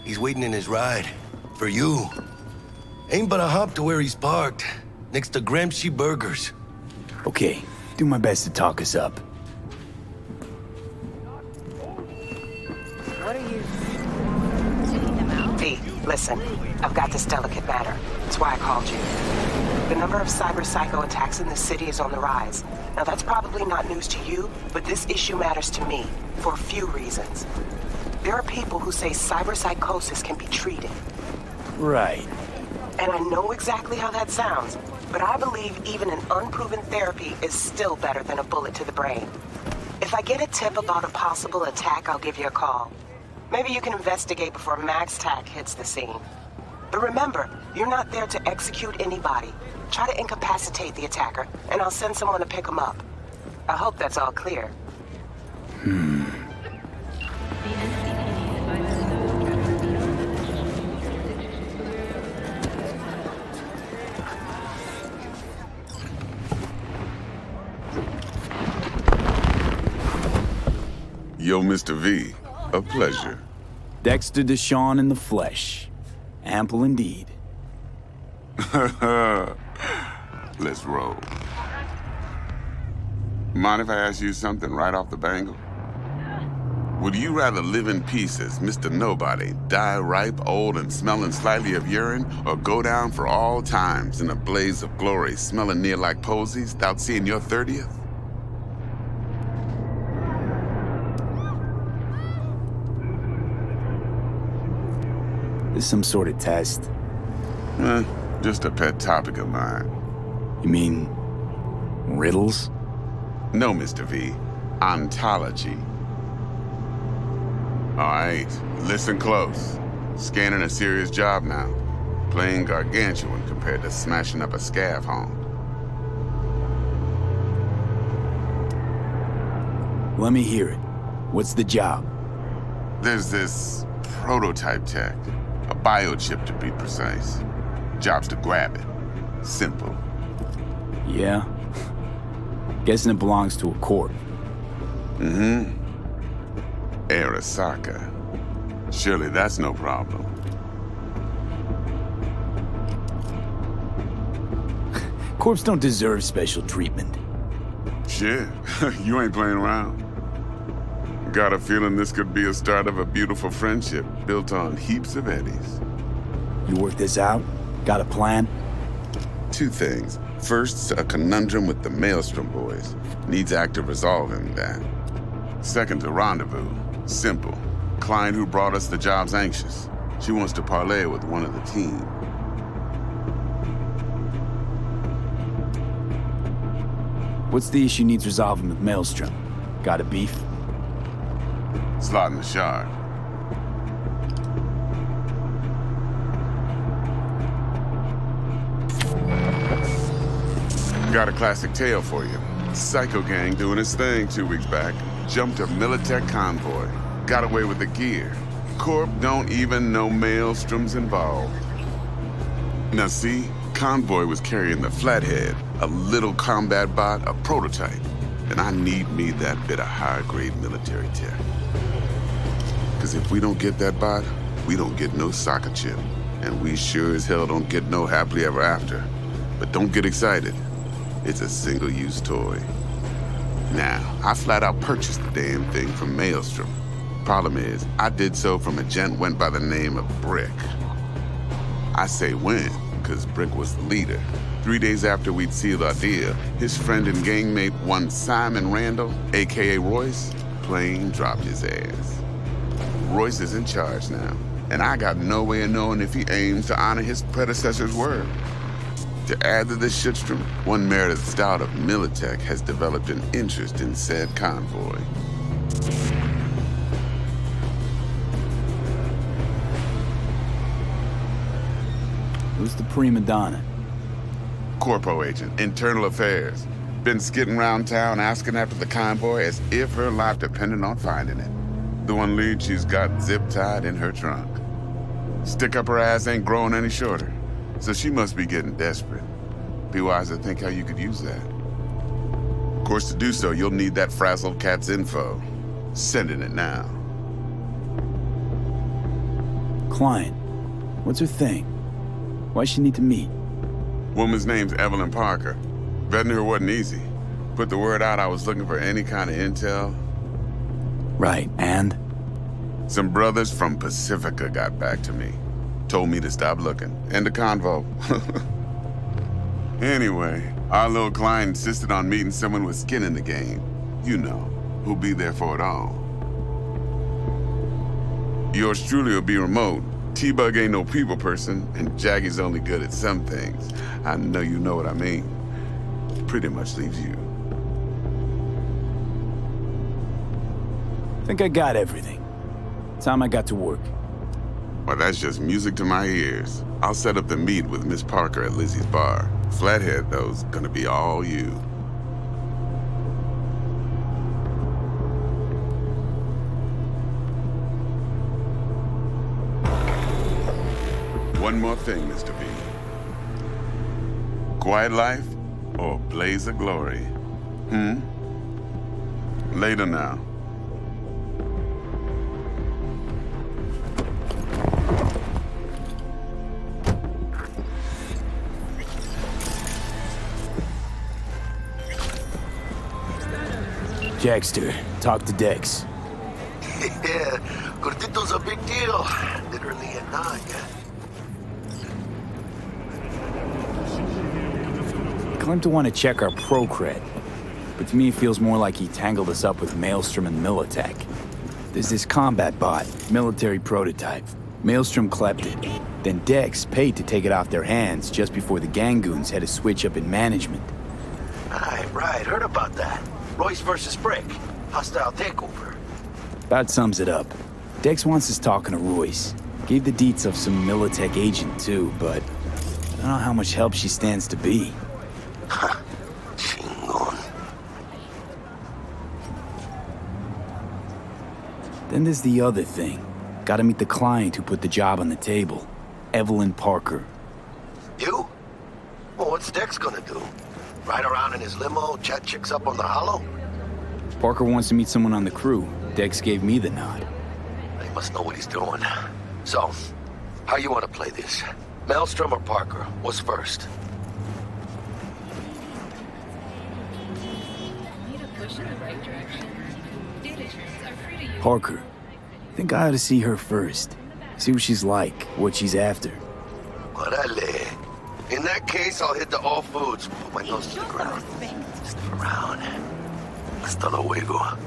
He's waiting in his ride. For you. Ain't but a hop to where he's parked. Next to Gramsci Burgers. Okay, do my best to talk us up. What are you... taking them out? V, listen. I've got this delicate matter. That's why I called you. The number of cyber-psycho attacks in the city is on the rise. Now that's probably not news to you, but this issue matters to me, for a few reasons. There are people who say cyberpsychosis can be treated. Right. And I know exactly how that sounds, but I believe even an unproven therapy is still better than a bullet to the brain. If I get a tip about a possible attack, I'll give you a call. Maybe you can investigate before Max Tac hits the scene. But remember, you're not there to execute anybody. Try to incapacitate the attacker, and I'll send someone to pick him up. I hope that's all clear. Yo, Mr. V, a pleasure. Dexter Deshawn in the flesh. Ample indeed. Let's roll. Mind if I ask you something right off the bangle? Would you rather live in peace as Mr. Nobody, die ripe, old, and smelling slightly of urine, or go down for all times in a blaze of glory, smelling near like posies, without seeing your 30th? This some sort of test? Just a pet topic of mine. You mean... riddles? No, Mr. V. Ontology. All right, listen close. Scanning a serious job now. Playing gargantuan compared to smashing up a scav home. Let me hear it. What's the job? There's this prototype tech. A biochip, to be precise. Job's to grab it. Simple. Yeah? Guessing it belongs to a corp. Mm-hmm. Arasaka. Surely that's no problem. Corps don't deserve special treatment. Shit, you ain't playing around. Got a feeling this could be a start of a beautiful friendship built on heaps of eddies. You work this out? Got a plan? Two things. First, a conundrum with the Maelstrom boys. Needs active resolving that. Second, a rendezvous. Simple. Client who brought us the job's anxious. She wants to parlay with one of the team. What's the issue needs resolving with Maelstrom? Got a beef? Slot in the shard. Got a classic tale for you. Psycho gang doing his thing 2 weeks back. Jumped a Militech convoy. Got away with the gear. Corp don't even know Maelstrom's involved. Now see, convoy was carrying the Flathead, a little combat bot, a prototype. And I need me that bit of high-grade military tech. Because if we don't get that bot, we don't get no soccer chip. And we sure as hell don't get no happily ever after. But don't get excited. It's a single-use toy. Now, I flat out purchased the damn thing from Maelstrom. Problem is, I did so from a gent went by the name of Brick. I say when, because Brick was the leader. 3 days after we'd sealed our deal, his friend and gangmate, one Simon Randall, aka Royce, plain dropped his ass. Royce is in charge now, and I got no way of knowing if he aims to honor his predecessor's word. To add to this shitstrom, one Meredith Stout of Militech has developed an interest in said convoy. Who's the prima donna? Corpo agent, internal affairs. Been skidding around town asking after the convoy as if her life depended on finding it. The one lead she's got zip-tied in her trunk. Stick up her ass ain't growing any shorter. So she must be getting desperate. Be wise to think how you could use that. Of course, to do so, you'll need that frazzled cat's info. Sending it now. client. What's her thing? Why's she need to meet? Woman's name's Evelyn Parker. Vetting her wasn't easy. Put the word out I was looking for any kind of intel. Right, and? Some brothers from Pacifica got back to me. Told me to stop looking. End of convo. Anyway, our little client insisted on meeting someone with skin in the game. You know, who'll be there for it all. Yours truly will be remote. T-Bug ain't no people person, and Jackie's only good at some things. I know you know what I mean. Pretty much leaves you. Think I got everything. Time I got to work. Well, that's just music to my ears. I'll set up the meet with Miss Parker at Lizzie's bar. Flathead, though's gonna be all you. One more thing, Mr. B. Quiet life or blaze of glory? Later now. Jackster, talk to Dex. Yeah, Cortito's a big deal. Literally a nod. Claimed to want to check our pro cred, but to me it feels more like he tangled us up with Maelstrom and Militech. There's this combat bot, military prototype. Maelstrom clept it. Then Dex paid to take it off their hands just before the Gangoons had a switch up in management. Right, heard about that. Royce versus Brick. Hostile takeover. About sums it up. Dex wants us talking to Royce. Gave the deets of some Militech agent too, but I don't know how much help she stands to be. Chingon. Then there's the other thing. Gotta meet the client who put the job on the table. Evelyn Parker. You? Well, what's Dex gonna do? Ride around in his limo, chat chicks up on the hollow? Parker wants to meet someone on the crew. Dex gave me the nod. He must know what he's doing. So, how you want to play this? Maelstrom or Parker? What's first? Need a push in the right direction. Data trends are free to use. Parker. Think I ought to see her first. See what she's like, what she's after. Orale. In that case, I'll hit the all foods. Put my nose to the ground. Sniff around. Hasta luego.